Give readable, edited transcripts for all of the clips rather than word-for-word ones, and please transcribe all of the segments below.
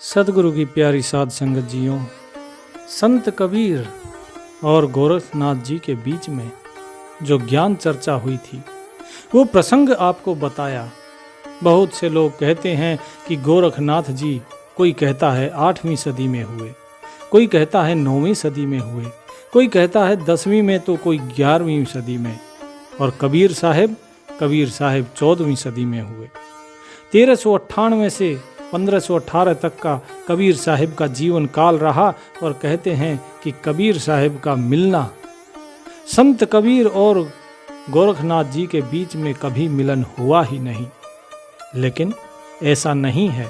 सदगुरु की प्यारी साध संगत जियों, संत कबीर और गोरखनाथ जी के बीच में जो ज्ञान चर्चा हुई थी वो प्रसंग आपको बताया। बहुत से लोग कहते हैं कि गोरखनाथ जी, कोई कहता है 8वीं सदी में हुए, कोई कहता है 9वीं सदी में हुए, कोई कहता है 10वीं में, तो कोई 11वीं सदी में, और कबीर साहब 14वीं सदी में हुए। 1398 से 1518 तक का कबीर साहिब का जीवन काल रहा और कहते हैं कि कबीर साहिब का मिलना, संत कबीर और गोरखनाथ जी के बीच में कभी मिलन हुआ ही नहीं। लेकिन ऐसा नहीं है।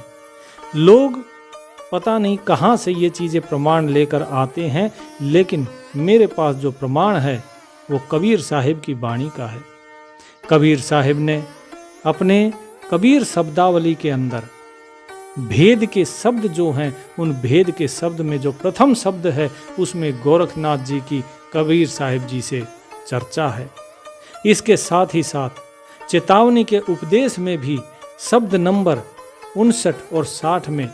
लोग पता नहीं कहाँ से ये चीज़ें प्रमाण लेकर आते हैं, लेकिन मेरे पास जो प्रमाण है वो कबीर साहिब की वाणी का है। कबीर साहिब ने अपने कबीर शब्दावली के अंदर भेद के शब्द जो हैं, उन भेद के शब्द में जो प्रथम शब्द है उसमें गोरखनाथ जी की कबीर साहिब जी से चर्चा है। इसके साथ ही साथ चेतावनी के उपदेश में भी शब्द नंबर 59 और 60 में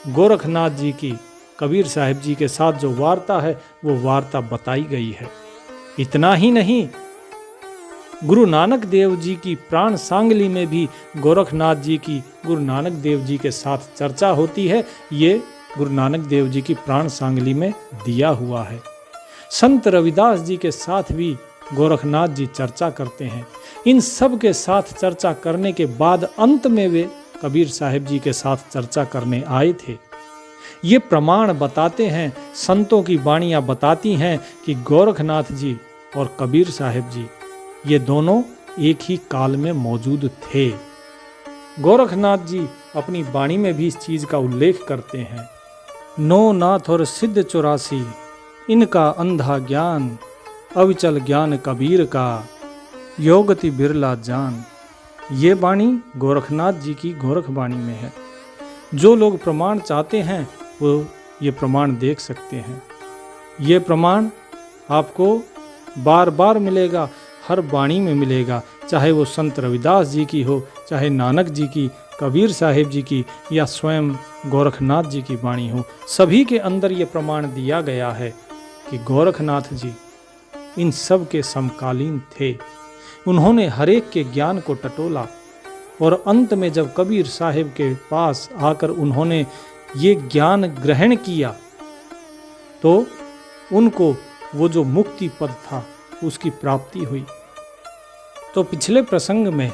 गोरखनाथ जी की कबीर साहिब जी के साथ जो वार्ता है वो वार्ता बताई गई है। इतना ही नहीं, गुरु नानक देव जी की प्राण सांगली में भी गोरखनाथ जी की गुरु नानक देव जी के साथ चर्चा होती है। ये गुरु नानक देव जी की प्राण सांगली में दिया हुआ है। संत रविदास जी के साथ भी गोरखनाथ जी चर्चा करते हैं। इन सब के साथ चर्चा करने के बाद अंत में वे कबीर साहिब जी के साथ चर्चा करने आए थे। ये प्रमाण बताते हैं, संतों की वाणियाँ बताती हैं कि गोरखनाथ जी और कबीर साहिब जी ये दोनों एक ही काल में मौजूद थे। गोरखनाथ जी अपनी वाणी में भी इस चीज़ का उल्लेख करते हैं। नो नाथ और सिद्ध 84, इनका अंधा ज्ञान, अविचल ज्ञान कबीर का, योगति बिरला जान। ये वाणी गोरखनाथ जी की गोरख वाणी में है। जो लोग प्रमाण चाहते हैं वो ये प्रमाण देख सकते हैं। ये प्रमाण आपको बार बार मिलेगा, हर वाणी में मिलेगा, चाहे वो संत रविदास जी की हो, चाहे नानक जी की, कबीर साहिब जी की, या स्वयं गोरखनाथ जी की वाणी हो। सभी के अंदर ये प्रमाण दिया गया है कि गोरखनाथ जी इन सब के समकालीन थे। उन्होंने हर एक के ज्ञान को टटोला और अंत में जब कबीर साहिब के पास आकर उन्होंने ये ज्ञान ग्रहण किया तो उनको वो जो मुक्ति पद था उसकी प्राप्ति हुई। तो पिछले प्रसंग में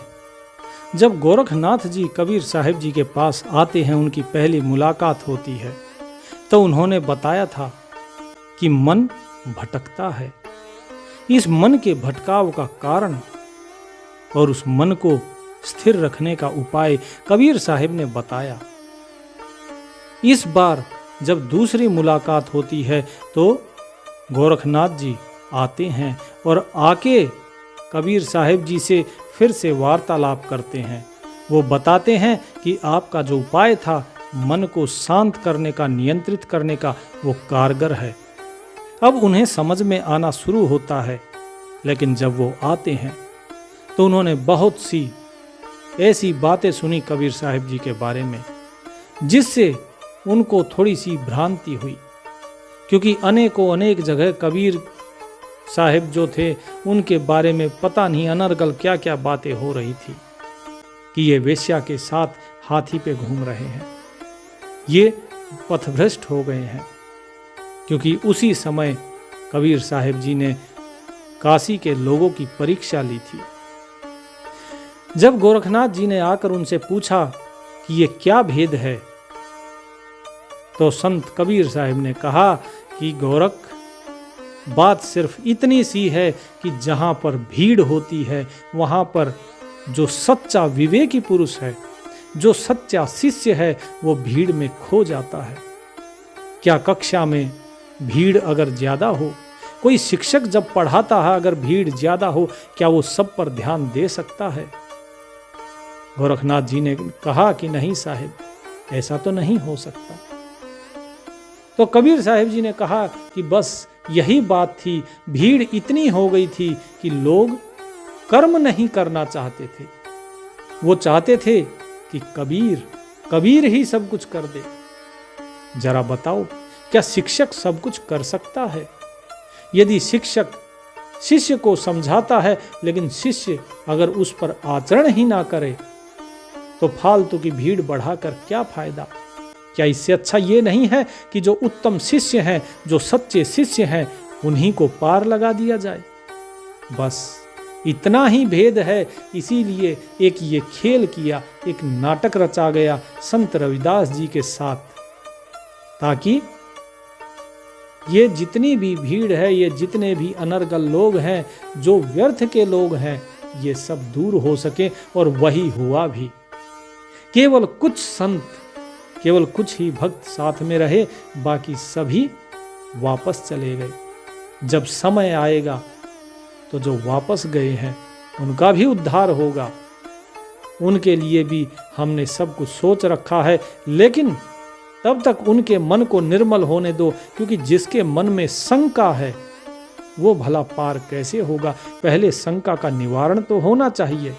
जब गोरखनाथ जी कबीर साहिब जी के पास आते हैं, उनकी पहली मुलाकात होती है, तो उन्होंने बताया था कि मन भटकता है। इस मन के भटकाव का कारण और उस मन को स्थिर रखने का उपाय कबीर साहिब ने बताया। इस बार जब दूसरी मुलाकात होती है तो गोरखनाथ जी आते हैं और आके कबीर साहिब जी से फिर से वार्तालाप करते हैं। वो बताते हैं कि आपका जो उपाय था मन को शांत करने का, नियंत्रित करने का, वो कारगर है। अब उन्हें समझ में आना शुरू होता है। लेकिन जब वो आते हैं तो उन्होंने बहुत सी ऐसी बातें सुनी कबीर साहिब जी के बारे में जिससे उनको थोड़ी सी भ्रांति हुई, क्योंकि अनेकों अनेक जगह कबीर साहिब जो थे उनके बारे में पता नहीं अनर्गल क्या क्या बातें हो रही थी कि ये वेश्या के साथ हाथी पे घूम रहे हैं, ये पथभ्रष्ट हो गए हैं। क्योंकि उसी समय कबीर साहिब जी ने काशी के लोगों की परीक्षा ली थी। जब गोरखनाथ जी ने आकर उनसे पूछा कि ये क्या भेद है, तो संत कबीर साहिब ने कहा कि गोरख, बात सिर्फ इतनी सी है कि जहाँ पर भीड़ होती है वहाँ पर जो सच्चा विवेकी पुरुष है, जो सच्चा शिष्य है, वो भीड़ में खो जाता है। क्या कक्षा में भीड़ अगर ज़्यादा हो, कोई शिक्षक जब पढ़ाता है अगर भीड़ ज़्यादा हो, क्या वो सब पर ध्यान दे सकता है? गोरखनाथ जी ने कहा कि नहीं साहिब, ऐसा तो नहीं हो सकता। तो कबीर साहिब जी ने कहा कि बस यही बात थी, भीड़ इतनी हो गई थी कि लोग कर्म नहीं करना चाहते थे। वो चाहते थे कि कबीर ही सब कुछ कर दे। जरा बताओ, क्या शिक्षक सब कुछ कर सकता है? यदि शिक्षक शिष्य को समझाता है लेकिन शिष्य अगर उस पर आचरण ही ना करे तो फालतू की भीड़ बढ़ाकर क्या फायदा? क्या इससे अच्छा ये नहीं है कि जो उत्तम शिष्य हैं, जो सच्चे शिष्य हैं, उन्हीं को पार लगा दिया जाए? बस इतना ही भेद है। इसीलिए एक ये खेल किया, एक नाटक रचा गया संत रविदास जी के साथ, ताकि ये जितनी भी भीड़ है, ये जितने भी अनर्गल लोग हैं, जो व्यर्थ के लोग हैं, ये सब दूर हो सके। और वही हुआ भी। केवल कुछ संत, केवल कुछ ही भक्त साथ में रहे, बाकी सभी वापस चले गए। जब समय आएगा तो जो वापस गए हैं उनका भी उद्धार होगा। उनके लिए भी हमने सब कुछ सोच रखा है, लेकिन तब तक उनके मन को निर्मल होने दो, क्योंकि जिसके मन में शंका है वो भला पार कैसे होगा? पहले शंका का निवारण तो होना चाहिए।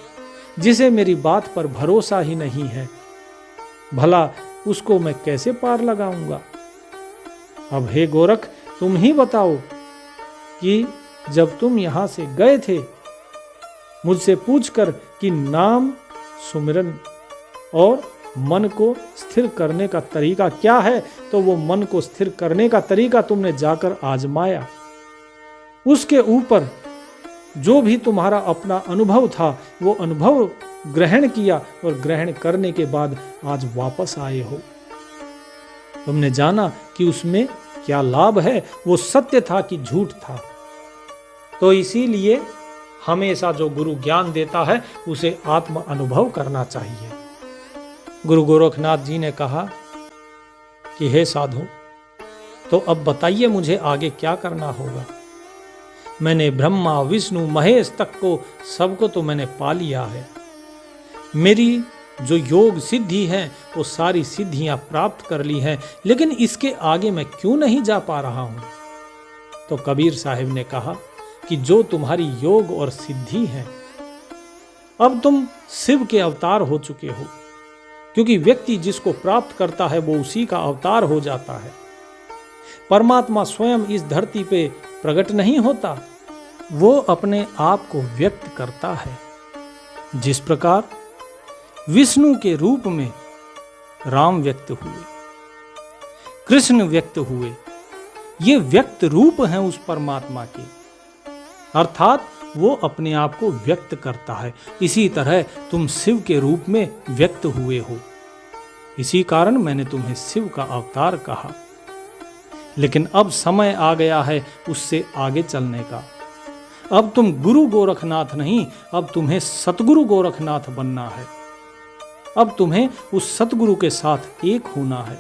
जिसे मेरी बात पर भरोसा ही नहीं है, भला उसको मैं कैसे पार लगाऊंगा? अब हे गोरख, तुम ही बताओ कि जब तुम यहां से गए थे, मुझसे पूछकर कि नाम सुमिरन और मन को स्थिर करने का तरीका क्या है, तो वो मन को स्थिर करने का तरीका तुमने जाकर आजमाया। उसके ऊपर जो भी तुम्हारा अपना अनुभव था, वो अनुभव ग्रहण किया और ग्रहण करने के बाद आज वापस आए हो। तुमने जाना कि उसमें क्या लाभ है, वो सत्य था कि झूठ था। तो इसीलिए हमेशा जो गुरु ज्ञान देता है उसे आत्म अनुभव करना चाहिए। गुरु गोरखनाथ जी ने कहा कि हे साधु, तो अब बताइए मुझे आगे क्या करना होगा। मैंने ब्रह्मा विष्णु महेश तक को सबको तो मैंने पा लिया है। मेरी जो योग सिद्धि है वो सारी सिद्धियां प्राप्त कर ली हैं, लेकिन इसके आगे मैं क्यों नहीं जा पा रहा हूं? तो कबीर साहिब ने कहा कि जो तुम्हारी योग और सिद्धि है, अब तुम शिव के अवतार हो चुके हो, क्योंकि व्यक्ति जिसको प्राप्त करता है वो उसी का अवतार हो जाता है। परमात्मा स्वयं इस धरती पे प्रकट नहीं होता, वो अपने आप को व्यक्त करता है। जिस प्रकार विष्णु के रूप में राम व्यक्त हुए, कृष्ण व्यक्त हुए, ये व्यक्त रूप हैं उस परमात्मा के, अर्थात वो अपने आप को व्यक्त करता है। इसी तरह तुम शिव के रूप में व्यक्त हुए हो, इसी कारण मैंने तुम्हें शिव का अवतार कहा। लेकिन अब समय आ गया है उससे आगे चलने का। अब तुम गुरु गोरखनाथ नहीं, अब तुम्हें सतगुरु गोरखनाथ बनना है। अब तुम्हें उस सतगुरु के साथ एक होना है,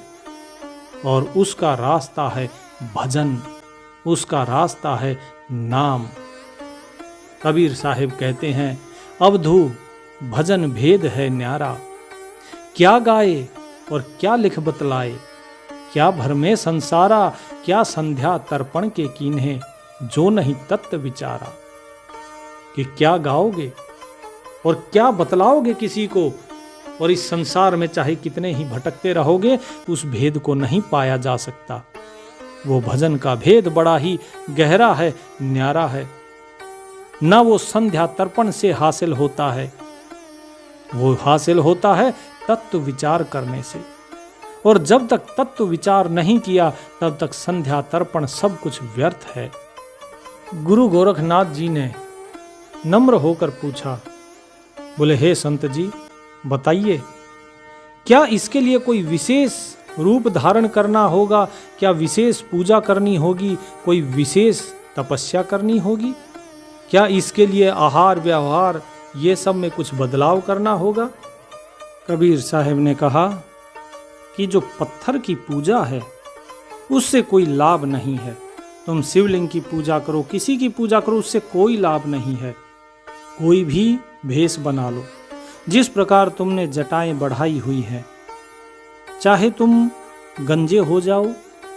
और उसका रास्ता है भजन, उसका रास्ता है नाम। कबीर साहिब कहते हैं, अवधू भजन भेद है न्यारा, क्या गाए और क्या लिख बतलाए, क्या भरमे संसारा, क्या संध्या तर्पण के कीन्हे, जो नहीं तत्व विचारा। कि क्या गाओगे और क्या बतलाओगे किसी को, और इस संसार में चाहे कितने ही भटकते रहोगे, उस भेद को नहीं पाया जा सकता। वो भजन का भेद बड़ा ही गहरा है, न्यारा है। न वो संध्या तर्पण से हासिल होता है, वो हासिल होता है तत्व विचार करने से। और जब तक तत्व विचार नहीं किया, तब तक संध्या तर्पण सब कुछ व्यर्थ है। गुरु गोरखनाथ जी ने नम्र होकर पूछा, बोले, हे संत जी बताइए, क्या इसके लिए कोई विशेष रूप धारण करना होगा? क्या विशेष पूजा करनी होगी? कोई विशेष तपस्या करनी होगी? क्या इसके लिए आहार व्यवहार ये सब में कुछ बदलाव करना होगा? कबीर साहब ने कहा कि जो पत्थर की पूजा है उससे कोई लाभ नहीं है। तुम शिवलिंग की पूजा करो, किसी की पूजा करो, उससे कोई लाभ नहीं है। कोई भी भेष बना लो, जिस प्रकार तुमने जटाएं बढ़ाई हुई हैं, चाहे तुम गंजे हो जाओ,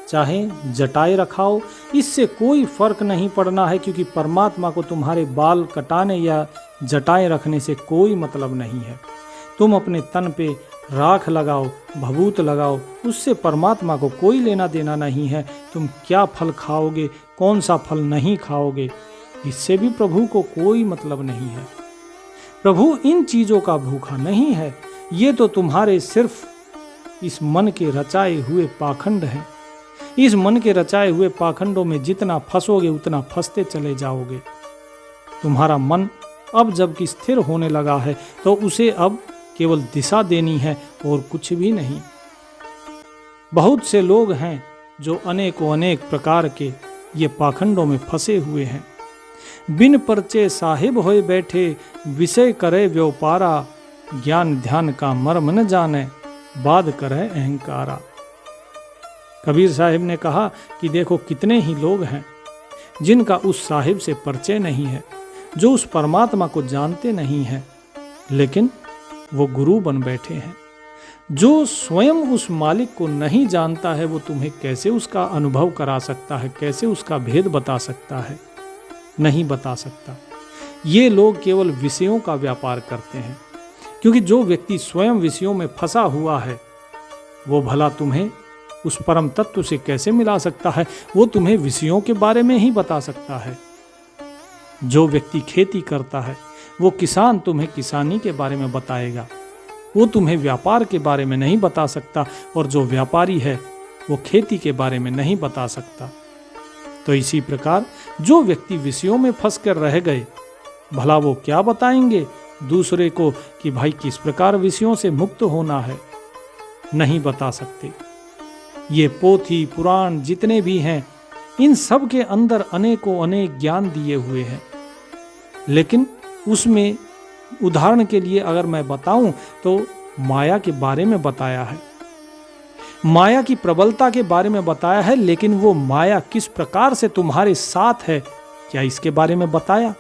चाहे जटाएं रखाओ, इससे कोई फर्क नहीं पड़ना है, क्योंकि परमात्मा को तुम्हारे बाल कटाने या जटाएं रखने से कोई मतलब नहीं है। तुम अपने तन पे राख लगाओ, भभूत लगाओ, उससे परमात्मा को कोई लेना देना नहीं है। तुम क्या फल खाओगे, कौन सा फल नहीं खाओगे, इससे भी प्रभु को कोई मतलब नहीं है। प्रभु इन चीज़ों का भूखा नहीं है। ये तो तुम्हारे सिर्फ इस मन के रचाए हुए पाखंड हैं। इस मन के रचाए हुए पाखंडों में जितना फंसोगे उतना फंसते चले जाओगे। तुम्हारा मन अब जबकि स्थिर होने लगा है तो उसे अब केवल दिशा देनी है और कुछ भी नहीं। बहुत से लोग हैं जो अनेक प्रकार के ये पाखंडों में फंसे हुए हैं। बिन परचे साहिब होए बैठे, विषय करे व्योपारा, ज्ञान ध्यान का मर्म न जाने, बाद करे अहंकारा। कबीर साहिब ने कहा कि देखो कितने ही लोग हैं जिनका उस साहिब से परिचय नहीं है, जो उस परमात्मा को जानते नहीं हैं, लेकिन वो गुरु बन बैठे हैं। जो स्वयं उस मालिक को नहीं जानता है वो तुम्हें कैसे उसका अनुभव करा सकता है, कैसे उसका भेद बता सकता है? नहीं बता सकता। ये लोग केवल विषयों का व्यापार करते हैं, क्योंकि जो व्यक्ति स्वयं विषयों में फंसा हुआ है वो भला तुम्हें उस परम तत्व से कैसे मिला सकता है? वो तुम्हें विषयों के बारे में ही बता सकता है। जो व्यक्ति खेती करता है वो किसान तुम्हें किसानी के बारे में बताएगा, वो तुम्हें व्यापार के बारे में नहीं बता सकता, और जो व्यापारी है वो खेती के बारे में नहीं बता सकता। तो इसी प्रकार जो व्यक्ति विषयों में फंस कर रह गए, भला वो क्या बताएंगे दूसरे को कि भाई किस प्रकार विषयों से मुक्त होना है? नहीं बता सकते। ये पोथी पुराण जितने भी हैं, इन सब के अंदर अनेक ज्ञान दिए हुए हैं, लेकिन उसमें उदाहरण के लिए अगर मैं बताऊं तो माया के बारे में बताया है, माया की प्रबलता के बारे में बताया है, लेकिन वो माया किस प्रकार से तुम्हारे साथ है, क्या इसके बारे में बताया?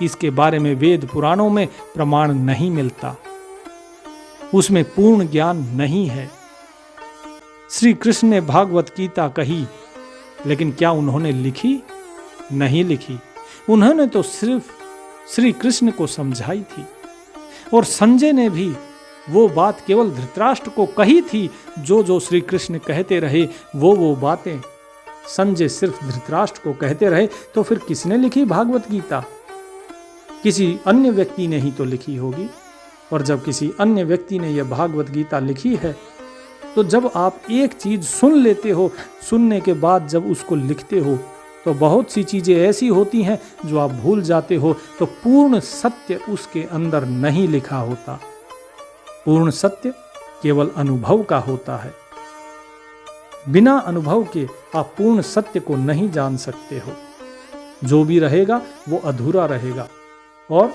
इसके बारे में वेद पुराणों में प्रमाण नहीं मिलता, उसमें पूर्ण ज्ञान नहीं है। श्री कृष्ण ने भागवत गीता कही, लेकिन क्या उन्होंने लिखी? नहीं लिखी। उन्होंने तो सिर्फ श्री कृष्ण को समझाई थी, और संजय ने भी वो बात केवल धृतराष्ट्र को कही थी। जो श्री कृष्ण कहते रहे वो बातें संजय सिर्फ धृतराष्ट्र को कहते रहे, तो फिर किसने लिखी भागवत गीता? किसी अन्य व्यक्ति ने ही तो लिखी होगी। और जब किसी अन्य व्यक्ति ने यह भागवत गीता लिखी है, तो जब आप एक चीज सुन लेते हो, सुनने के बाद जब उसको लिखते हो, तो बहुत सी चीजें ऐसी होती हैं जो आप भूल जाते हो। तो पूर्ण सत्य उसके अंदर नहीं लिखा होता। पूर्ण सत्य केवल अनुभव का होता है। बिना अनुभव के आप पूर्ण सत्य को नहीं जान सकते हो। जो भी रहेगा वो अधूरा रहेगा, और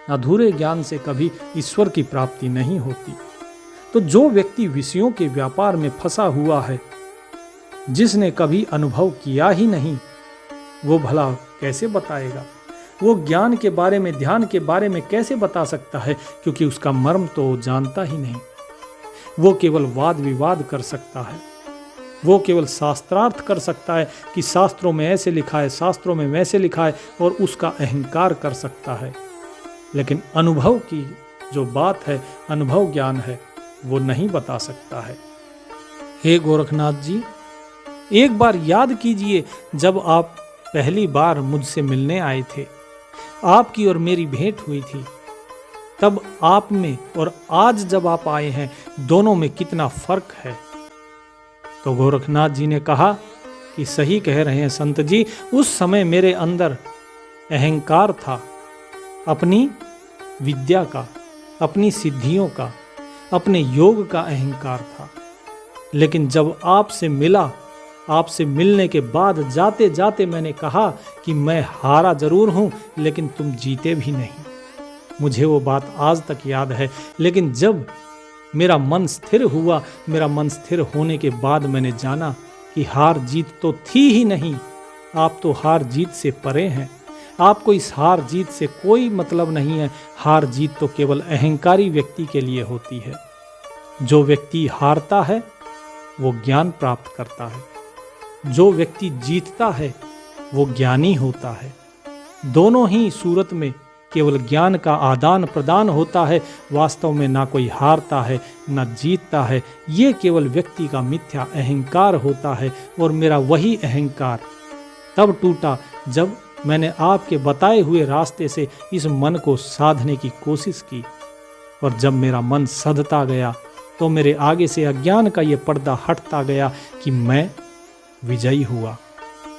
अधूरे ज्ञान से कभी ईश्वर की प्राप्ति नहीं होती। तो जो व्यक्ति विषयों के व्यापार में फंसा हुआ है, जिसने कभी अनुभव किया ही नहीं, वो भला कैसे बताएगा? वो ज्ञान के बारे में, ध्यान के बारे में कैसे बता सकता है? क्योंकि उसका मर्म तो जानता ही नहीं। वो केवल वाद विवाद कर सकता है, वो केवल शास्त्रार्थ कर सकता है कि शास्त्रों में ऐसे लिखा है, शास्त्रों में वैसे लिखा है, और उसका अहंकार कर सकता है। लेकिन अनुभव की जो बात है, अनुभव ज्ञान है, वो नहीं बता सकता है। हे गोरखनाथ जी, एक बार याद कीजिए, जब आप पहली बार मुझसे मिलने आए थे, आपकी और मेरी भेंट हुई थी, तब आप में और आज जब आप आए हैं, दोनों में कितना फर्क है। तो गोरखनाथ जी ने कहा कि सही कह रहे हैं संत जी, उस समय मेरे अंदर अहंकार था, अपनी विद्या का, अपनी सिद्धियों का, अपने योग का अहंकार था। लेकिन जब आपसे मिला, आपसे मिलने के बाद जाते जाते मैंने कहा कि मैं हारा जरूर हूं, लेकिन तुम जीते भी नहीं। मुझे वो बात आज तक याद है। लेकिन जब मेरा मन स्थिर हुआ, मेरा मन स्थिर होने के बाद मैंने जाना कि हार जीत तो थी ही नहीं। आप तो हार जीत से परे हैं। आपको इस हार जीत से कोई मतलब नहीं है। हार जीत तो केवल अहंकारी व्यक्ति के लिए होती है। जो व्यक्ति हारता है वो ज्ञान प्राप्त करता है, जो व्यक्ति जीतता है वो ज्ञानी होता है। दोनों ही सूरत में केवल ज्ञान का आदान प्रदान होता है। वास्तव में ना कोई हारता है ना जीतता है। ये केवल व्यक्ति का मिथ्या अहंकार होता है। और मेरा वही अहंकार तब टूटा जब मैंने आपके बताए हुए रास्ते से इस मन को साधने की कोशिश की। और जब मेरा मन सधता गया तो मेरे आगे से अज्ञान का ये पर्दा हटता गया कि मैं विजयी हुआ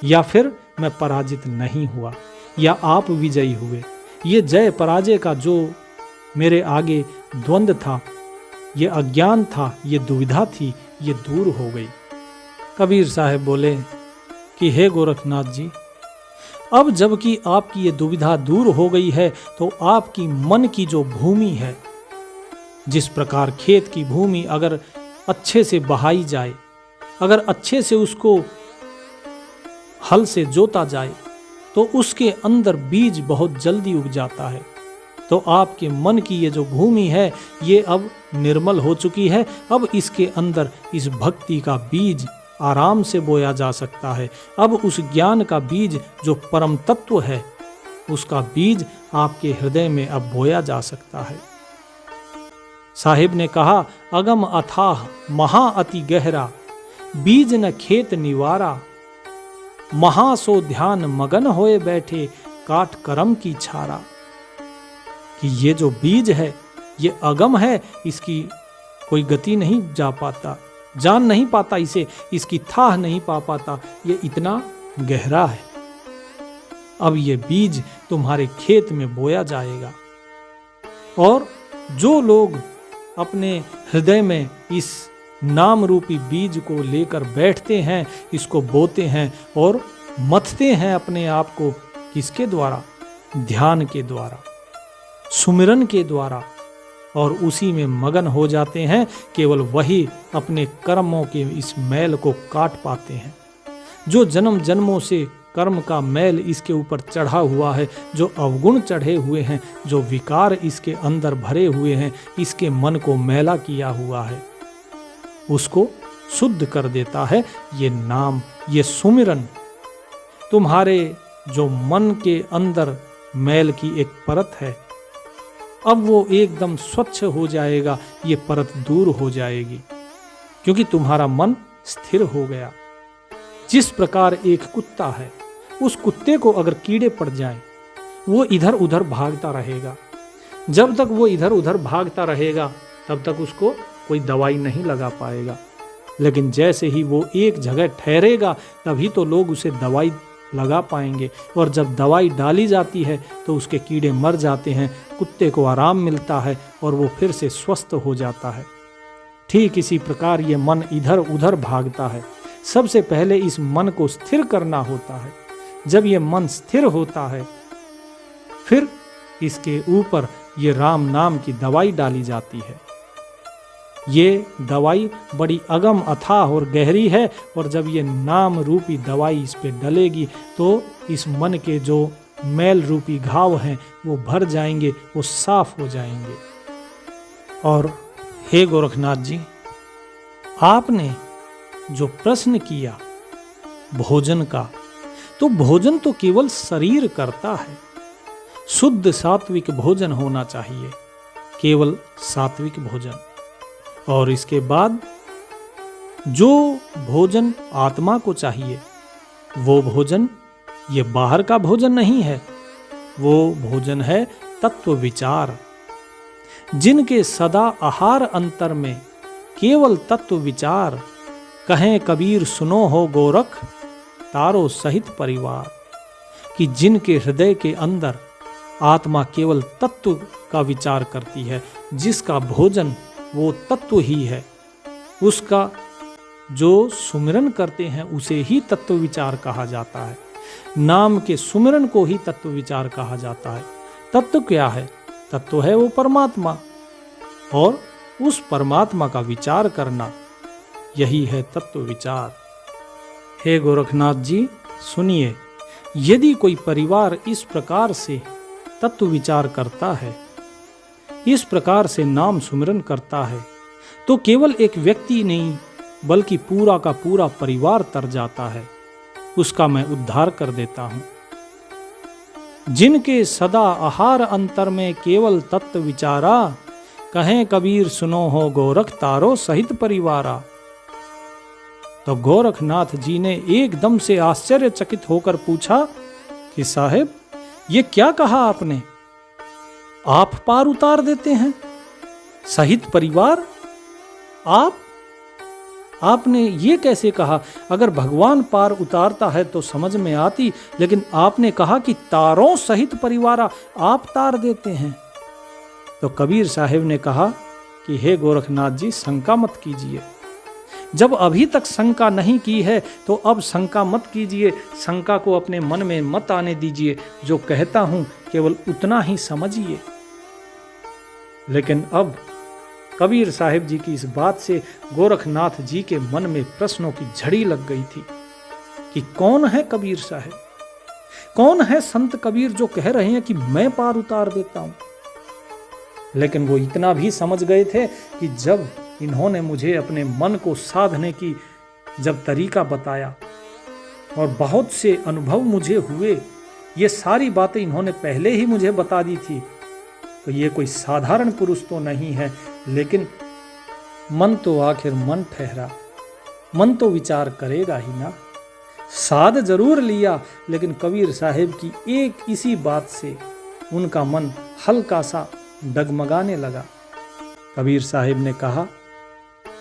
या फिर मैं पराजित नहीं हुआ या आप विजयी हुए। ये जय पराजय का जो मेरे आगे द्वंद्व था, ये अज्ञान था, ये दुविधा थी, ये दूर हो गई। कबीर साहब बोले कि हे गोरखनाथ जी, अब जबकि आपकी ये दुविधा दूर हो गई है तो आपकी मन की जो भूमि है, जिस प्रकार खेत की भूमि अगर अच्छे से बहाई जाए, अगर अच्छे से उसको हल से जोता जाए तो उसके अंदर बीज बहुत जल्दी उग जाता है। तो आपके मन की ये जो भूमि है ये अब निर्मल हो चुकी है। अब इसके अंदर इस भक्ति का बीज आराम से बोया जा सकता है। अब उस ज्ञान का बीज जो परम तत्व है उसका बीज आपके हृदय में अब बोया जा सकता है। साहिब ने कहा, अगम अथाह महा अति गहरा, बीज न खेत निवारा, महासो ध्यान मगन होए बैठे, काट करम की छारा। कि ये जो बीज है ये अगम है, इसकी कोई गति नहीं जा पाता, जान नहीं पाता इसे, इसकी थाह नहीं पा पाता, ये इतना गहरा है। अब ये बीज तुम्हारे खेत में बोया जाएगा। और जो लोग अपने हृदय में इस नाम रूपी बीज को लेकर बैठते हैं, इसको बोते हैं और मथते हैं अपने आप को, किसके द्वारा? ध्यान के द्वारा, सुमिरन के द्वारा, और उसी में मगन हो जाते हैं। केवल वही अपने कर्मों के इस मैल को काट पाते हैं। जो जन्म जन्मों से कर्म का मैल इसके ऊपर चढ़ा हुआ है, जो अवगुण चढ़े हुए हैं, जो विकार इसके अंदर भरे हुए हैं, इसके मन को मैला किया हुआ है, उसको शुद्ध कर देता है ये नाम, ये सुमिरन। तुम्हारे जो मन के अंदर मैल की एक परत है, अब वो एकदम स्वच्छ हो जाएगा, ये परत दूर हो जाएगी, क्योंकि तुम्हारा मन स्थिर हो गया। जिस प्रकार एक कुत्ता है, उस कुत्ते को अगर कीड़े पड़ जाएं, वो इधर उधर भागता रहेगा। जब तक वो इधर उधर भागता रहेगा तब तक उसको कोई दवाई नहीं लगा पाएगा। लेकिन जैसे ही वो एक जगह ठहरेगा तभी तो लोग उसे दवाई लगा पाएंगे। और जब दवाई डाली जाती है तो उसके कीड़े मर जाते हैं, कुत्ते को आराम मिलता है और वो फिर से स्वस्थ हो जाता है। ठीक इसी प्रकार ये मन इधर उधर भागता है। सबसे पहले इस मन को स्थिर करना होता है। जब ये मन स्थिर होता है फिर इसके ऊपर ये राम नाम की दवाई डाली जाती है। ये दवाई बड़ी अगम अथाह और गहरी है, और जब ये नाम रूपी दवाई इस पे डलेगी तो इस मन के जो मैल रूपी घाव हैं वो भर जाएंगे, वो साफ हो जाएंगे। और हे गोरखनाथ जी, आपने जो प्रश्न किया भोजन का, तो भोजन तो केवल शरीर करता है। शुद्ध सात्विक भोजन होना चाहिए, केवल सात्विक भोजन। और इसके बाद जो भोजन आत्मा को चाहिए वो भोजन ये बाहर का भोजन नहीं है, वो भोजन है तत्व विचार। जिनके सदा आहार अंतर में केवल तत्व विचार, कहें कबीर सुनो हो गोरख तारो सहित परिवार। कि जिनके हृदय के अंदर आत्मा केवल तत्व का विचार करती है, जिसका भोजन वो तत्व ही है, उसका जो सुमिरन करते हैं उसे ही तत्व विचार कहा जाता है। नाम के सुमिरन को ही तत्व विचार कहा जाता है। तत्व क्या है? तत्व है वो परमात्मा, और उस परमात्मा का विचार करना, यही है तत्व विचार। हे गोरखनाथ जी सुनिए, यदि कोई परिवार इस प्रकार से तत्व विचार करता है, इस प्रकार से नाम सुमिरन करता है, तो केवल एक व्यक्ति नहीं बल्कि पूरा का पूरा परिवार तर जाता है। उसका मैं उद्धार कर देता हूं। जिनके सदा आहार अंतर में केवल तत्व विचारा, कहें कबीर सुनो हो गोरख तारो सहित परिवारा। तो गोरखनाथ जी ने एकदम से आश्चर्यचकित होकर पूछा कि साहेब ये क्या कहा आपने? आप पार उतार देते हैं, सहित परिवार? आपने ये कैसे कहा? अगर भगवान पार उतारता है तो समझ में आती, लेकिन आपने कहा कि तारों सहित परिवारा, आप तार देते हैं। तो कबीर साहिब ने कहा कि हे गोरखनाथ जी, शंका मत कीजिए। जब अभी तक शंका नहीं की है तो अब शंका मत कीजिए, शंका को अपने मन में मत आने दीजिए। जो कहता हूं केवल उतना ही समझिए। लेकिन अब कबीर साहिब जी की इस बात से गोरखनाथ जी के मन में प्रश्नों की झड़ी लग गई थी कि कौन है कबीर साहिब, कौन है संत कबीर जो कह रहे हैं कि मैं पार उतार देता हूं। लेकिन वो इतना भी समझ गए थे कि जब इन्होंने मुझे अपने मन को साधने की जब तरीका बताया और बहुत से अनुभव मुझे हुए, ये सारी बातें इन्होंने पहले ही मुझे बता दी थी, तो ये कोई साधारण पुरुष तो नहीं है। लेकिन मन तो आखिर मन ठहरा, मन तो विचार करेगा ही ना। साध जरूर लिया, लेकिन कबीर साहिब की एक इसी बात से उनका मन हल्का सा डगमगाने लगा। कबीर साहिब ने कहा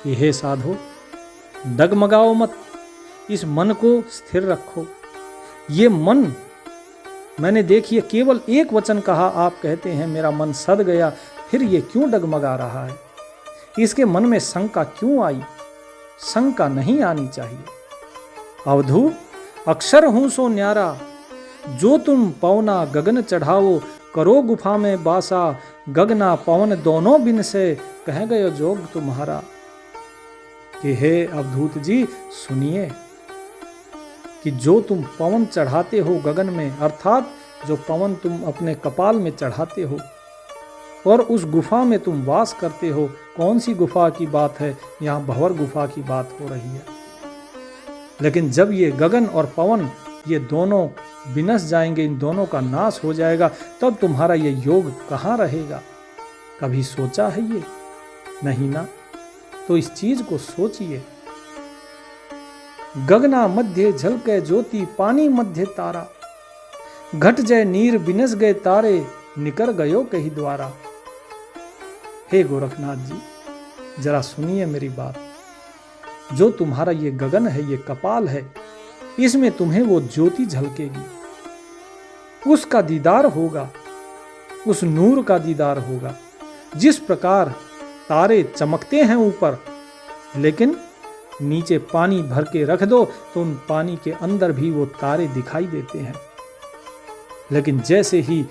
कि हे साधो, डगमगाओ मत, इस मन को स्थिर रखो। ये मन, मैंने देखिए केवल एक वचन कहा, आप कहते हैं मेरा मन सद गया, फिर ये क्यों डगमगा रहा है? इसके मन में शंका क्यों आई? शंका नहीं आनी चाहिए। अवधू अक्षर हूं सो न्यारा, जो तुम पवना गगन चढ़ाओ, करो गुफा में बासा, गगना पवन दोनों बिन से, कह गयो जोग तुम्हारा। कि हे अवधूत जी सुनिए कि जो तुम पवन चढ़ाते हो गगन में, अर्थात जो पवन तुम अपने कपाल में चढ़ाते हो और उस गुफा में तुम वास करते हो, कौन सी गुफा की बात है? यहाँ भंवर गुफा की बात हो रही है। लेकिन जब ये गगन और पवन ये दोनों विनश जाएंगे, इन दोनों का नाश हो जाएगा, तब तुम्हारा ये योग कहाँ रहेगा? कभी सोचा है ये? नहीं ना। तो इस चीज को सोचिए। गगना मध्य झलके ज्योति, पानी मध्य तारा, घट जय नीर बिनस गए तारे, निकर गयो कहीं द्वारा। हे गोरखनाथ जी, जरा सुनिए मेरी बात। जो तुम्हारा ये गगन है, ये कपाल है, इसमें तुम्हें वो ज्योति झलकेगी, उसका दीदार होगा, उस नूर का दीदार होगा। जिस प्रकार तारे चमकते हैं ऊपर, लेकिन नीचे पानी भर के रख दो तो उन पानी के अंदर भी वो तारे दिखाई देते हैं। लेकिन जैसे ही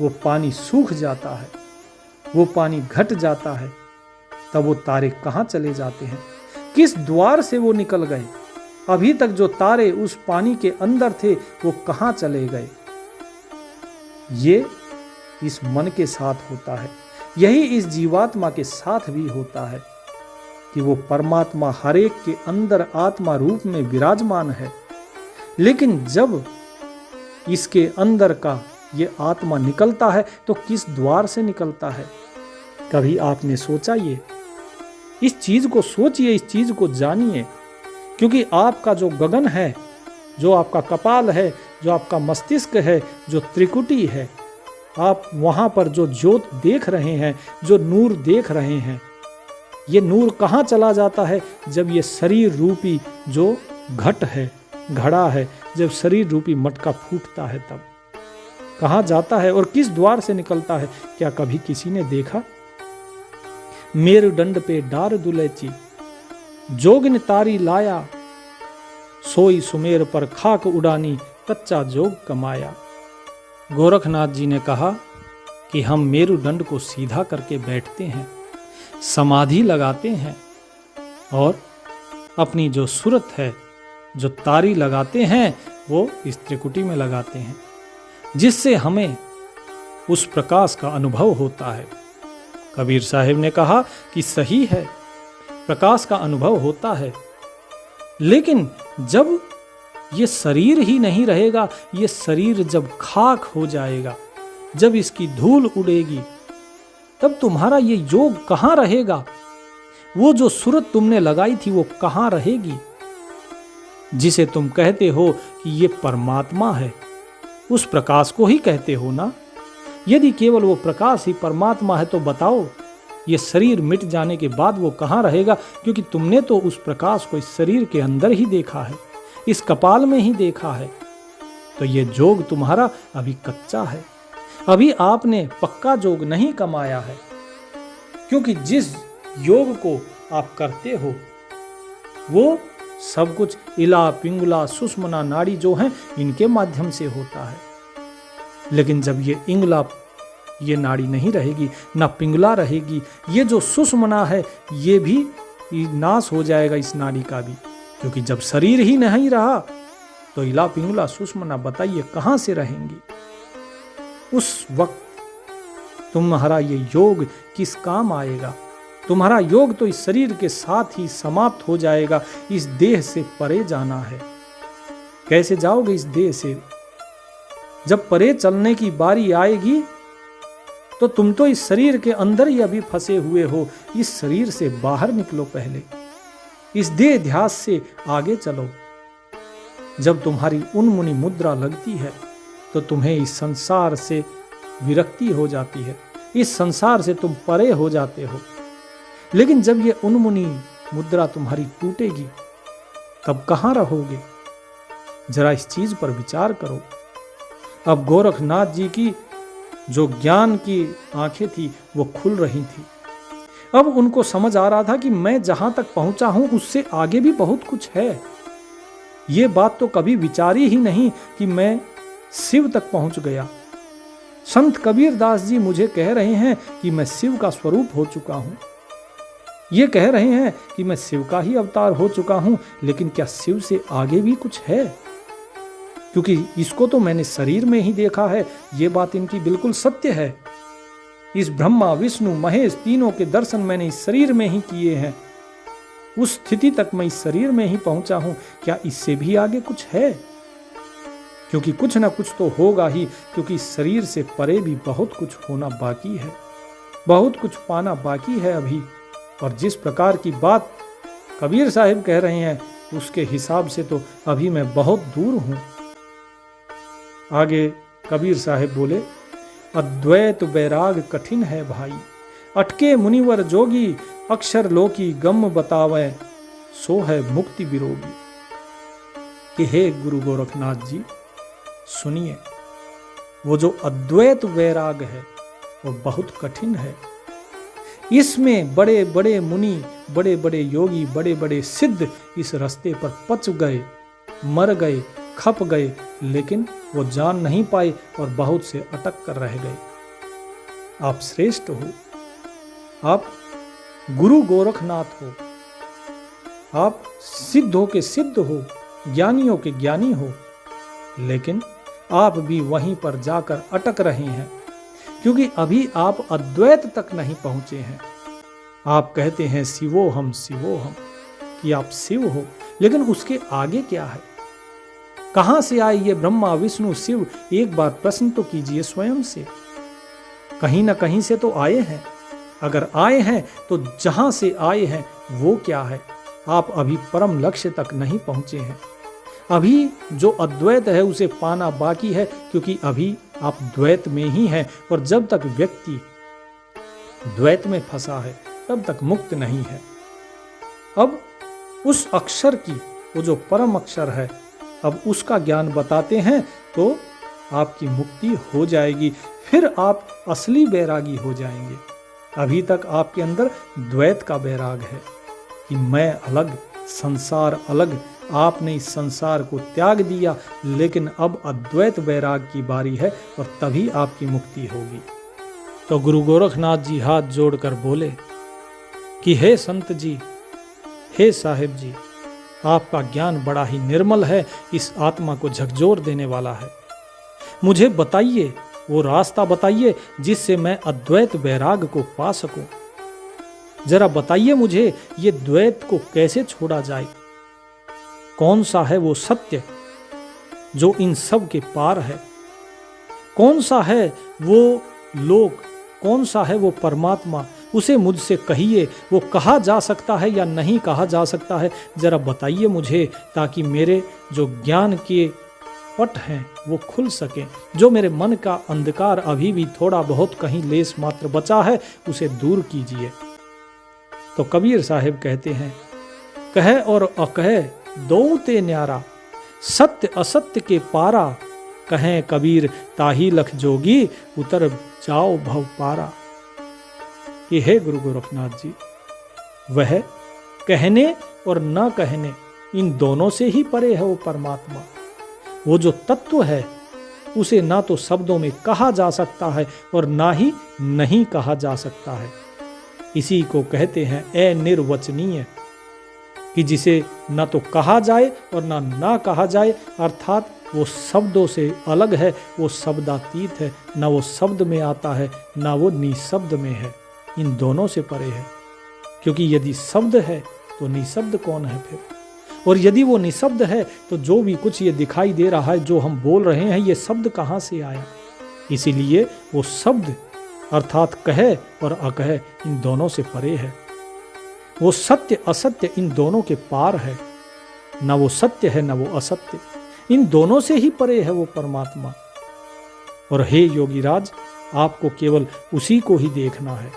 वो पानी सूख जाता है, वो पानी घट जाता है, तब वो तारे कहाँ चले जाते हैं? किस द्वार से वो निकल गए? अभी तक जो तारे उस पानी के अंदर थे वो कहाँ चले गए? ये इस मन के साथ होता है, यही इस जीवात्मा के साथ भी होता है कि वो परमात्मा हर एक के अंदर आत्मा रूप में विराजमान है। लेकिन जब इसके अंदर का ये आत्मा निकलता है तो किस द्वार से निकलता है? कभी आपने सोचा ये? इस चीज को सोचिए, इस चीज को जानिए। क्योंकि आपका जो गगन है, जो आपका कपाल है, जो आपका मस्तिष्क है, जो त्रिकुटी है, आप वहां पर जो ज्योत देख रहे हैं, जो नूर देख रहे हैं, ये नूर कहाँ चला जाता है? जब ये शरीर रूपी जो घट है, घड़ा है, जब शरीर रूपी मटका फूटता है तब कहाँ जाता है और किस द्वार से निकलता है? क्या कभी किसी ने देखा? मेरुदंड पे डार दुलैची, जोगिन तारी लाया, सोई सुमेर पर खाक उड़ानी, कच्चा जोग कमाया। गोरखनाथ जी ने कहा कि हम मेरुदंड को सीधा करके बैठते हैं, समाधि लगाते हैं और अपनी जो सूरत है, जो तारी लगाते हैं, वो इस त्रिकुटी में लगाते हैं, जिससे हमें उस प्रकाश का अनुभव होता है। कबीर साहिब ने कहा कि सही है, प्रकाश का अनुभव होता है। लेकिन जब ये शरीर ही नहीं रहेगा, ये शरीर जब खाक हो जाएगा, जब इसकी धूल उड़ेगी, तब तुम्हारा ये योग कहाँ रहेगा? वो जो सूरत तुमने लगाई थी वो कहाँ रहेगी? जिसे तुम कहते हो कि ये परमात्मा है, उस प्रकाश को ही कहते हो ना? यदि केवल वो प्रकाश ही परमात्मा है तो बताओ, ये शरीर मिट जाने के बाद वो कहाँ रहेगा? क्योंकि तुमने तो उस प्रकाश को इस शरीर के अंदर ही देखा है, इस कपाल में ही देखा है। तो ये जोग तुम्हारा अभी कच्चा है, अभी आपने पक्का जोग नहीं कमाया है। क्योंकि जिस योग को आप करते हो वो सब कुछ इला पिंगला सुषुम्ना नाड़ी जो हैं इनके माध्यम से होता है। लेकिन जब ये इंगला, ये नाड़ी नहीं रहेगी, ना पिंगला रहेगी, ये जो सुषुम्ना है ये भी नाश हो जाएगा, इस नाड़ी का भी। क्योंकि जब शरीर ही नहीं रहा तो इला पिंगला सुषुम्ना बताइए कहाँ से रहेंगी? उस वक्त तुम्हारा ये योग किस काम आएगा? तुम्हारा योग तो इस शरीर के साथ ही समाप्त हो जाएगा। इस देह से परे जाना है। कैसे जाओगे इस देह से? जब परे चलने की बारी आएगी तो तुम तो इस शरीर के अंदर ही अभी फंसे हुए हो। इस शरीर से बाहर निकलो, पहले इस देह ध्यास से आगे चलो। जब तुम्हारी उन्मुनी मुद्रा लगती है तो तुम्हें इस संसार से विरक्ति हो जाती है, इस संसार से तुम परे हो जाते हो। लेकिन जब ये उन्मुनी मुद्रा तुम्हारी टूटेगी तब कहाँ रहोगे? जरा इस चीज पर विचार करो। अब गोरखनाथ जी की जो ज्ञान की आंखें थी वो खुल रही थी। अब उनको समझ आ रहा था कि मैं जहां तक पहुंचा हूं उससे आगे भी बहुत कुछ है। ये बात तो कभी विचारी ही नहीं कि मैं शिव तक पहुंच गया। संत कबीर दास जी मुझे कह रहे हैं कि मैं शिव का स्वरूप हो चुका हूं। ये कह रहे हैं कि मैं शिव का ही अवतार हो चुका हूं। लेकिन क्या शिव से आगे भी कुछ है? क्योंकि इसको तो मैंने शरीर में ही देखा है। ये बात इनकी बिल्कुल सत्य है। इस ब्रह्मा विष्णु महेश तीनों के दर्शन मैंने इस शरीर में ही किए हैं। उस स्थिति तक मैं इस शरीर में ही पहुंचा हूं। क्या इससे भी आगे कुछ है? क्योंकि कुछ ना कुछ तो होगा ही। क्योंकि इस शरीर से परे भी बहुत कुछ होना बाकी है, बहुत कुछ पाना बाकी है अभी। और जिस प्रकार की बात कबीर साहिब कह रहे हैं उसके हिसाब से तो अभी मैं बहुत दूर हूं। आगे कबीर साहिब बोले, अद्वैत वैराग कठिन है भाई, अटके मुनिवर जोगी, अक्षर लोकी गम बतावे, सो है मुक्ति विरोगी। कि हे गुरु गोरखनाथ जी सुनिए, वो जो अद्वैत वैराग है वो बहुत कठिन है। इसमें बड़े बड़े मुनि, बड़े बड़े योगी, बड़े बड़े सिद्ध इस रास्ते पर पच गए, मर गए, खप गए, लेकिन वो जान नहीं पाए और बहुत से अटक कर रह गए। आप श्रेष्ठ हो, आप गुरु गोरखनाथ हो, आप सिद्धों के सिद्ध हो, ज्ञानियों के ज्ञानी हो, लेकिन आप भी वहीं पर जाकर अटक रहे हैं। क्योंकि अभी आप अद्वैत तक नहीं पहुंचे हैं। आप कहते हैं शिवोहम शिवोहम, कि आप शिव हो, लेकिन उसके आगे क्या है? कहां से आए ये ब्रह्मा विष्णु शिव? एक बार प्रश्न तो कीजिए स्वयं से। कहीं ना कहीं से तो आए हैं। अगर आए हैं तो जहां से आए हैं वो क्या है? आप अभी परम लक्ष्य तक नहीं पहुंचे हैं। अभी जो अद्वैत है उसे पाना बाकी है। क्योंकि अभी आप द्वैत में ही हैं। और जब तक व्यक्ति द्वैत में फंसा है तब तक मुक्त नहीं है। अब उस अक्षर की, वो जो परम अक्षर है, अब उसका ज्ञान बताते हैं तो आपकी मुक्ति हो जाएगी। फिर आप असली बैरागी हो जाएंगे। अभी तक आपके अंदर द्वैत का बैराग है कि मैं अलग, संसार अलग। आपने इस संसार को त्याग दिया, लेकिन अब अद्वैत बैराग की बारी है और तभी आपकी मुक्ति होगी। तो गुरु गोरखनाथ जी हाथ जोड़कर बोले कि हे संत जी, हे साहिब जी, आपका ज्ञान बड़ा ही निर्मल है, इस आत्मा को झकझोर देने वाला है। मुझे बताइए, वो रास्ता बताइए जिससे मैं अद्वैत वैराग को पा सकूं। जरा बताइए मुझे, ये द्वैत को कैसे छोड़ा जाए? कौन सा है वो सत्य जो इन सब के पार है? कौन सा है वो लोक, कौन सा है वो परमात्मा? उसे मुझसे कहिए, वो कहा जा सकता है या नहीं कहा जा सकता है, जरा बताइए मुझे, ताकि मेरे जो ज्ञान के पट हैं वो खुल सके। जो मेरे मन का अंधकार अभी भी थोड़ा बहुत कहीं लेस मात्र बचा है, उसे दूर कीजिए। तो कबीर साहिब कहते हैं, कहे और अकहे दो ते न्यारा, सत्य असत्य के पारा, कहें कबीर ताही लख जोगी, उतर जाओ भव पारा। कि हे गुरु गोरखनाथ जी, वह कहने और न कहने इन दोनों से ही परे है वो परमात्मा। वो जो तत्व है उसे ना तो शब्दों में कहा जा सकता है और ना ही नहीं कहा जा सकता है। इसी को कहते हैं अनिर्वचनीय, कि जिसे ना तो कहा जाए और ना कहा जाए, अर्थात वो शब्दों से अलग है, वो शब्दातीत है, ना वो शब्द में आता है ना वो निशब्द में है, इन दोनों से परे है। क्योंकि यदि शब्द है तो निशब्द कौन है फिर? और यदि वो निशब्द है तो जो भी कुछ ये दिखाई दे रहा है, जो हम बोल रहे हैं, ये शब्द कहाँ से आया? इसीलिए वो शब्द अर्थात कहे और अकहे इन दोनों से परे है। वो सत्य असत्य इन दोनों के पार है, ना वो सत्य है ना वो असत्य, इन दोनों से ही परे है वो परमात्मा। और हे योगीराज, आपको केवल उसी को ही देखना है,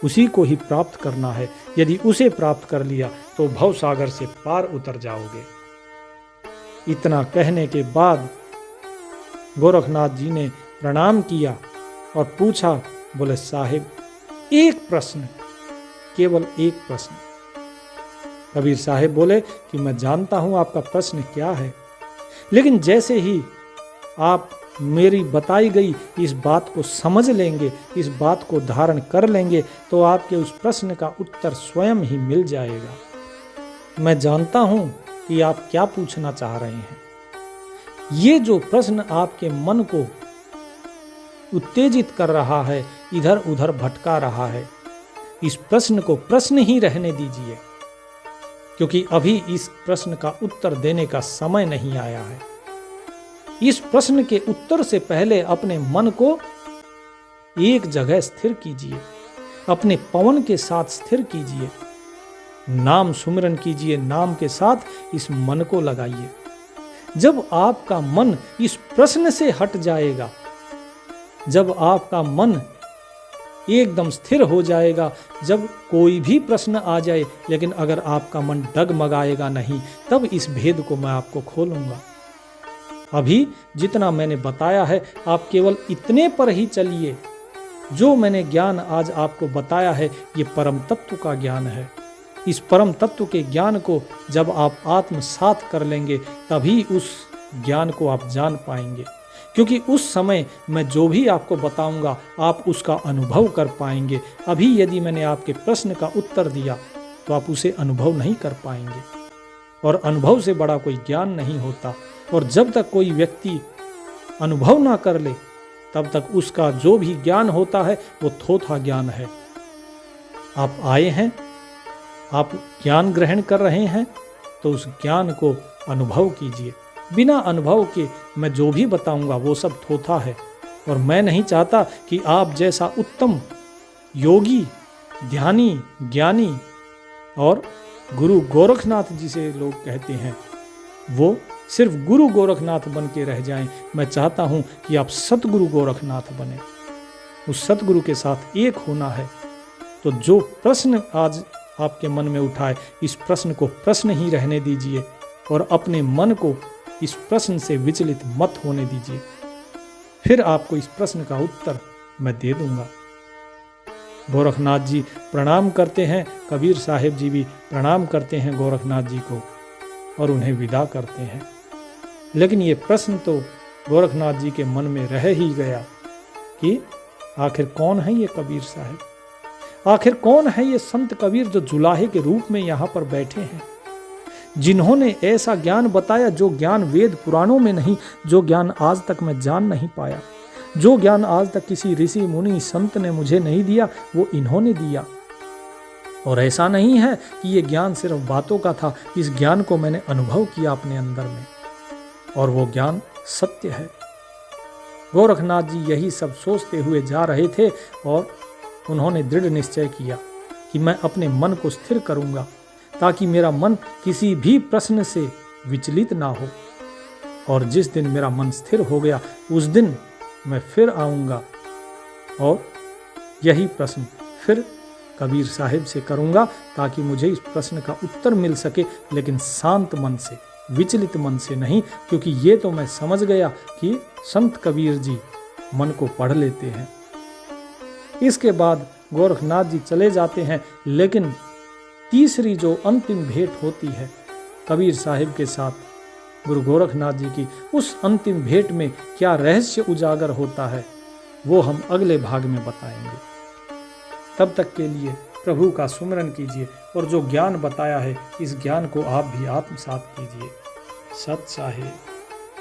उसी को ही प्राप्त करना है। यदि उसे प्राप्त कर लिया तो भव सागर से पार उतर जाओगे। इतना कहने के बाद गोरखनाथ जी ने प्रणाम किया और पूछा, बोले साहिब एक प्रश्न, केवल एक प्रश्न। कबीर साहिब बोले कि मैं जानता हूं आपका प्रश्न क्या है, लेकिन जैसे ही आप मेरी बताई गई इस बात को समझ लेंगे, इस बात को धारण कर लेंगे, तो आपके उस प्रश्न का उत्तर स्वयं ही मिल जाएगा। मैं जानता हूं कि आप क्या पूछना चाह रहे हैं। ये जो प्रश्न आपके मन को उत्तेजित कर रहा है, इधर उधर भटका रहा है, इस प्रश्न को प्रश्न ही रहने दीजिए, क्योंकि अभी इस प्रश्न का उत्तर देने का समय नहीं आया है। इस प्रश्न के उत्तर से पहले अपने मन को एक जगह स्थिर कीजिए, अपने पवन के साथ स्थिर कीजिए, नाम सुमिरन कीजिए, नाम के साथ इस मन को लगाइए। जब आपका मन इस प्रश्न से हट जाएगा, जब आपका मन एकदम स्थिर हो जाएगा, जब कोई भी प्रश्न आ जाए लेकिन अगर आपका मन डगमगाएगा नहीं, तब इस भेद को मैं आपको खोलूंगा। अभी जितना मैंने बताया है आप केवल इतने पर ही चलिए। जो मैंने ज्ञान आज आपको बताया है ये परम तत्व का ज्ञान है। इस परम तत्व के ज्ञान को जब आप आत्मसात कर लेंगे तभी उस ज्ञान को आप जान पाएंगे, क्योंकि उस समय मैं जो भी आपको बताऊंगा आप उसका अनुभव कर पाएंगे। अभी यदि मैंने आपके प्रश्न का उत्तर दिया तो आप उसे अनुभव नहीं कर पाएंगे, और अनुभव से बड़ा कोई ज्ञान नहीं होता। और जब तक कोई व्यक्ति अनुभव ना कर ले तब तक उसका जो भी ज्ञान होता है वो थोथा ज्ञान है। आप आए हैं, आप ज्ञान ग्रहण कर रहे हैं, तो उस ज्ञान को अनुभव कीजिए। बिना अनुभव के मैं जो भी बताऊंगा वो सब थोथा है। और मैं नहीं चाहता कि आप जैसा उत्तम योगी, ध्यानी, ज्ञानी और गुरु गोरखनाथ जिसे लोग कहते हैं, वो सिर्फ गुरु गोरखनाथ बन के रह जाएं। मैं चाहता हूं कि आप सतगुरु गोरखनाथ बने। उस सतगुरु के साथ एक होना है। तो जो प्रश्न आज आपके मन में उठाए, इस प्रश्न को प्रश्न ही रहने दीजिए और अपने मन को इस प्रश्न से विचलित मत होने दीजिए। फिर आपको इस प्रश्न का उत्तर मैं दे दूंगा। गोरखनाथ जी प्रणाम करते हैं, कबीर साहिब जी भी प्रणाम करते हैं गोरखनाथ जी को और उन्हें विदा करते हैं। लेकिन ये प्रश्न तो गोरखनाथ जी के मन में रह ही गया कि आखिर कौन है ये कबीर साहिब, आखिर कौन है ये संत कबीर जो जुलाहे के रूप में यहाँ पर बैठे हैं, जिन्होंने ऐसा ज्ञान बताया जो ज्ञान वेद पुराणों में नहीं, जो ज्ञान आज तक मैं जान नहीं पाया, जो ज्ञान आज तक किसी ऋषि मुनि संत ने मुझे नहीं दिया, वो इन्होंने दिया। और ऐसा नहीं है कि ये ज्ञान सिर्फ बातों का था, इस ज्ञान को मैंने अनुभव किया अपने अंदर में। और वो ज्ञान सत्य है। गोरखनाथ जी यही सब सोचते हुए जा रहे थे और उन्होंने दृढ़ निश्चय किया कि मैं अपने मन को स्थिर करूंगा ताकि मेरा मन किसी भी प्रश्न से विचलित ना हो, और जिस दिन मेरा मन स्थिर हो गया उस दिन मैं फिर आऊंगा और यही प्रश्न फिर कबीर साहिब से करूंगा ताकि मुझे इस प्रश्न का उत्तर मिल सके, लेकिन शांत मन से, विचलित मन से नहीं, क्योंकि ये तो मैं समझ गया कि संत कबीर जी मन को पढ़ लेते हैं। इसके बाद गोरखनाथ जी चले जाते हैं, लेकिन तीसरी जो अंतिम भेंट होती है कबीर साहिब के साथ गुरु गोरखनाथ जी की, उस अंतिम भेंट में क्या रहस्य उजागर होता है वो हम अगले भाग में बताएंगे। तब तक के लिए प्रभु का सुमिरन कीजिए और जो ज्ञान बताया है इस ज्ञान को आप भी आत्मसात कीजिए। सत साहिब।